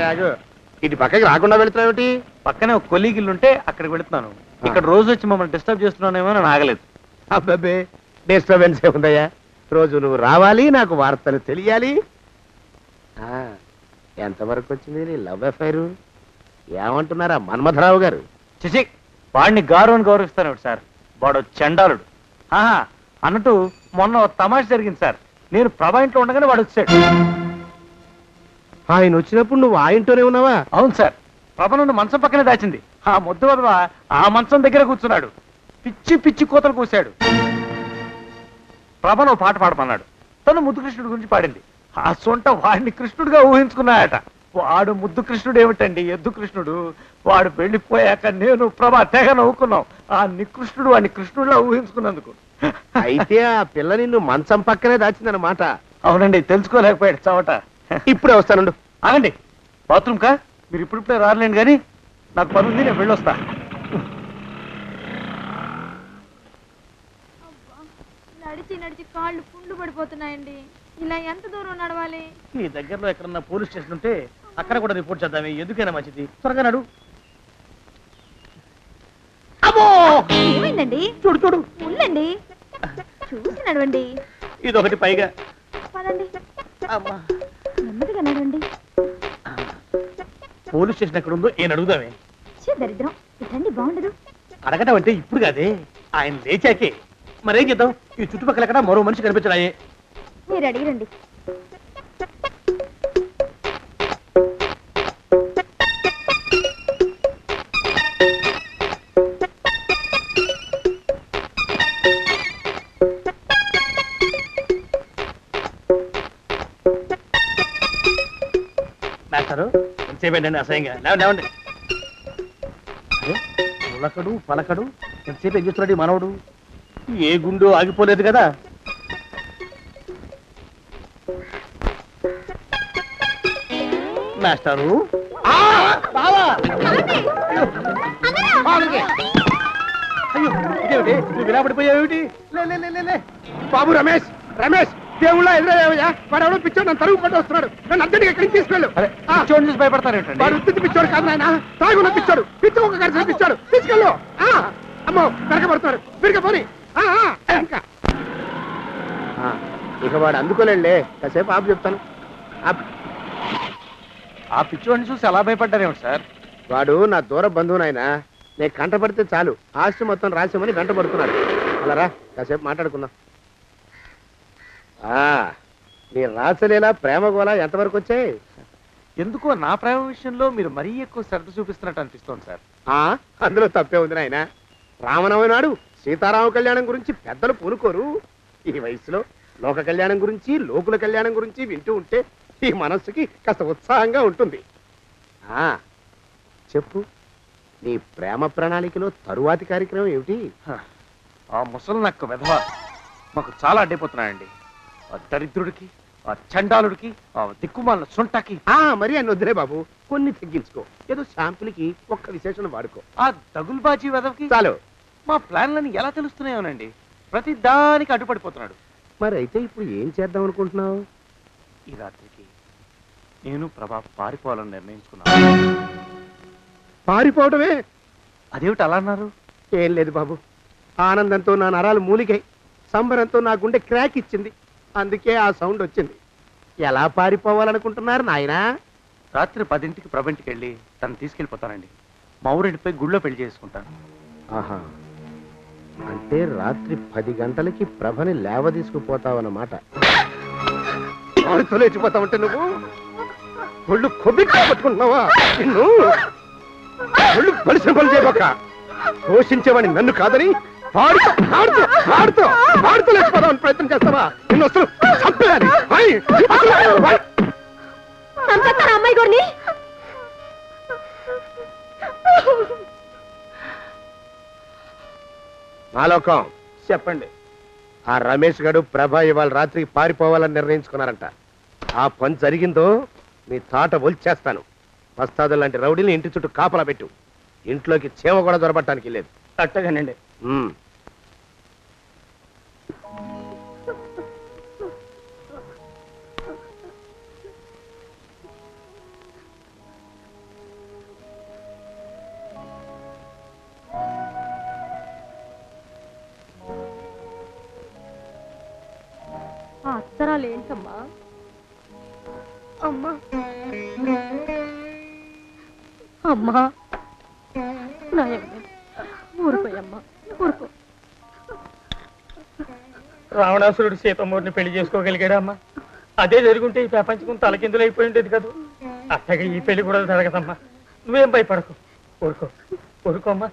ఆగు. ఇటు పక్కకి రాకుండా వెళుతున్నావు? పక్కనే ఒక కొలీగిల్లుంటే అక్కడికి వెళుతున్నాను. ఇక్కడ రోజు వచ్చి మమ్మల్ని డిస్టర్బ్ చేస్తున్నానేమో అని ఆగలేదు. అబ్బాబే, డిస్టర్బెన్స్ ఏముందయ్యా? రోజు నువ్వు రావాలి, నాకు వార్తలు తెలియాలి. ఎంతవరకు వచ్చింది నీ లవ్ అఫైరు? ఏమంటున్నారా మన్మథరావు గారు? చిచి, వాడిని గౌరవం గౌరవిస్తాను సార్. వాడు చండాలుడు. అన్నట్టు మొన్న తమాష జరిగింది సార్. నేను ప్రభా ఇంట్లో ఉండగానే వాడు వచ్చాడు. ఆయన వచ్చినప్పుడు నువ్వు ఆ ఇంట్లోనే ఉన్నావా? అవును సార్. ప్రభ నుండి మంచం పక్కనే దాచింది. ఆ ముద్దు వదవ ఆ మంచం దగ్గర కూర్చున్నాడు. పిచ్చి పిచ్చి కోతలు కూశాడు. ప్రభను పాట పాడమన్నాడు. తను ముద్దు కృష్ణుడి గురించి పాడింది. ఆ సొంట వాడిని కృష్ణుడిగా ఊహించుకున్నాయట. వాడు ముద్దు కృష్ణుడు ఏమిటండి, ఎద్దు కృష్ణుడు. వాడు వెళ్ళిపోయాక నేను ప్రభా తెగ నవ్వుకున్నాం. ఆ నికృష్ణుడు వాడిని కృష్ణుడిలా ఊహించుకున్నందుకు. అయితే ఆ పిల్ల నిన్ను మంచం పక్కనే దాచిందన్నమాట. అవునండి, తెలుసుకోలేకపోయాడు చవట. ఇప్పుడే వస్తానండు. ఆగండి, బాత్రూమ్ కా? మీరు ఇప్పుడిప్పుడే రాలేండి కానీ నాకు పని ఉంది, నేను వెళ్ళొస్తా. నడిచి నడిచి కాళ్ళు పుండ్లు పడిపోతున్నాయండి. ఇలా ఎంత దూరం నడవాలి? ఈ దగ్గరలో ఎక్కడన్నా పోలీస్ స్టేషన్ ఉంటే అక్కడ కూడా రిపోర్ట్ చేద్దామే. ఎందుకైనా మంచిది. త్వరగా నడు. ఏమైందండి? చూడు చూడు, ఉండండి, చూసి నడవండి. ఇదొకటి పైగా. పదండి, నెమ్మదిగా నడవండి. పోలీస్ స్టేషన్ ఎక్కడ ఉందో ఏం అడుగుదామే. దరిద్రం, ఇటండి బాగుండదు. అడగటం అంటే ఇప్పుడు కాదే, ఆయన లేచాకే. మరేం చేద్దాం? ఈ చుట్టుపక్కల ఎక్కడ మరో మనిషి కనిపించడాయే. మీరు అడిగిరండి. మాస్టరు, ఎంతసేపేంటండి అసహ్యంగా? లేవండి. అదే పులకడు పలకడు, ఎంతసేపు ఏం చేస్తున్నాడు ఈ మనవడు? ఏ గుండు ఆగిపోలేదు కదా. మాస్టరు, అయ్యో ఇదేమిటి, నువ్వు విరాపడిపోయావేమిటి? బాబు రమేష్, రమేష్ దేవుళ్ళ ఎదురయ్యా. వాడు ఎవడో పిచ్చోడు నన్ను తరుగు పట్టి వస్తున్నాడు. నన్ను అద్దెకి ఎక్కడికి తీసుకెళ్ళు. పిచ్చోడిని చూసి భయపడతారేంటండి? వాడు ఉత్తి పిచ్చోడు కాదు నాయన, తాగున్న పిచ్చోడు. పిచ్చి ఒక కలిసి పిచ్చాడు. తీసుకెళ్ళు. అమ్మో పెరగబడుతున్నాడు. పెరిగపోని ఇంకా. ఇక వాడు అందుకోలేండి, కాసేపు ఆపు చెప్తాను. ఆ పిచ్చోడిని చూసి ఎలా భయపడ్డారేమిటి సార్? వాడు నా దూర బంధువు నాయన. నేను కంటపడితే చాలు ఆస్తి మొత్తం రాసామని గంట పడుతున్నాడు. అలా రా, కాసేపు మాట్లాడుకుందాం. నీ రాసలేలా ప్రేమ గోళ ఎంతవరకు వచ్చాయి? ఎందుకో నా ప్రేమ విషయంలో మీరు మరీ ఎక్కువ శ్రద్ధ చూపిస్తున్నట్టు అనిపిస్తోంది సార్. అందులో తప్పే ఉంది నాయన. రామనవమి నాడు సీతారామ కళ్యాణం గురించి పెద్దలు పూనుకోరు. ఈ వయసులో లోక కళ్యాణం గురించి, లోకుల కళ్యాణం గురించి వింటూ ఉంటే ఈ మనస్సుకి కాస్త ఉత్సాహంగా ఉంటుంది. చెప్పు, నీ ప్రేమ ప్రణాళికలో తరువాతి కార్యక్రమం ఏమిటి? ఆ ముసలి నక్క వెధవ మాకు చాలా అడ్డైపోతున్నాయండి. ఆ దరిద్రుడికి, ఆ చండాలుడికి, ఆ దిక్కుమాలిన సొంటకి. మరి అని వద్దులే బాబు, కొన్ని తగ్గించుకో. ఏదో శాంపుల్కి ఒక్క విశేషణ వాడుకో. ఆ దగుల్బాజీ వెధవకి చాలు. మా ప్లాన్లని ఎలా తెలుస్తున్నాయోనండి. ప్రతి దానికి అడ్డుపడిపోతున్నాడు. మరి అయితే ఇప్పుడు ఏం చేద్దాం అనుకుంటున్నావు? ఈ రాత్రికి నేను ప్రభా పారిపోవాలని నిర్ణయించుకున్నాను. పారిపోవడమే? అదేమిటి అలా అన్నారు? ఏం లేదు బాబు, ఆనందంతో నా నరాలు మూలిగాయి, సంబరంతో నా గుండె క్రాక్ ఇచ్చింది. అందుకే ఆ సౌండ్ వచ్చింది. ఎలా పారిపోవాలనుకుంటున్నారు నాయనా? రాత్రి 10ంటికి ప్రభంటికి వెళ్ళి తను తీసుకెళ్ళిపోతానండి. మా ఊరింటిపై గుళ్ళో పెళ్లి చేసుకుంటాను. అంటే రాత్రి 10 గంటలకి ప్రభని లేవ తీసుకుపోతావన్నమాట. లేచిపోతావంటే నువ్వు ఒళ్ళు కొబ్బి పట్టుకుంటున్నావా? నిన్ను ఒళ్ళు పరిశ్రమ పని చేయబోక. పోషించేవాడిని నన్ను కాదని పాడుతూ లేచిపోదామని ప్రయత్నం చేస్తావా? నిన్ను అసలు చంపేయాలి. అమ్మాయి గోర్ని ఆలోకం చెప్పండి. ఆ రమేష్ గడు ప్రభ ఇవాళ రాత్రికి పారిపోవాలని నిర్ణయించుకున్నారంట. ఆ పని జరిగిందో నీ తాట ఒలిచేస్తాను. వస్తాదు లాంటి రౌడీని ఇంటి చుట్టూ కాపలా పెట్టు. ఇంట్లోకి చీమ కూడా దొరబట్టడానికి లేదు. అట్టగానండి. కారణాలు ఏంటమ్మా? అమ్మా అమ్మా నాయమ్మ, ఊరుకోయమ్మా, ఊరుకో. రావణాసురుడు సీతమ్మూరిని పెళ్లి చేసుకోగలిగాడా అమ్మా? అదే జరుగుంటే ఈ ప్రపంచం తలకిందులు అయిపోయి ఉండేది కదా. అట్టగా ఈ పెళ్లి కూడా జరగదమ్మా. నువ్వేం భయపడకు, ఊరుకో ఊరుకోమ్మా.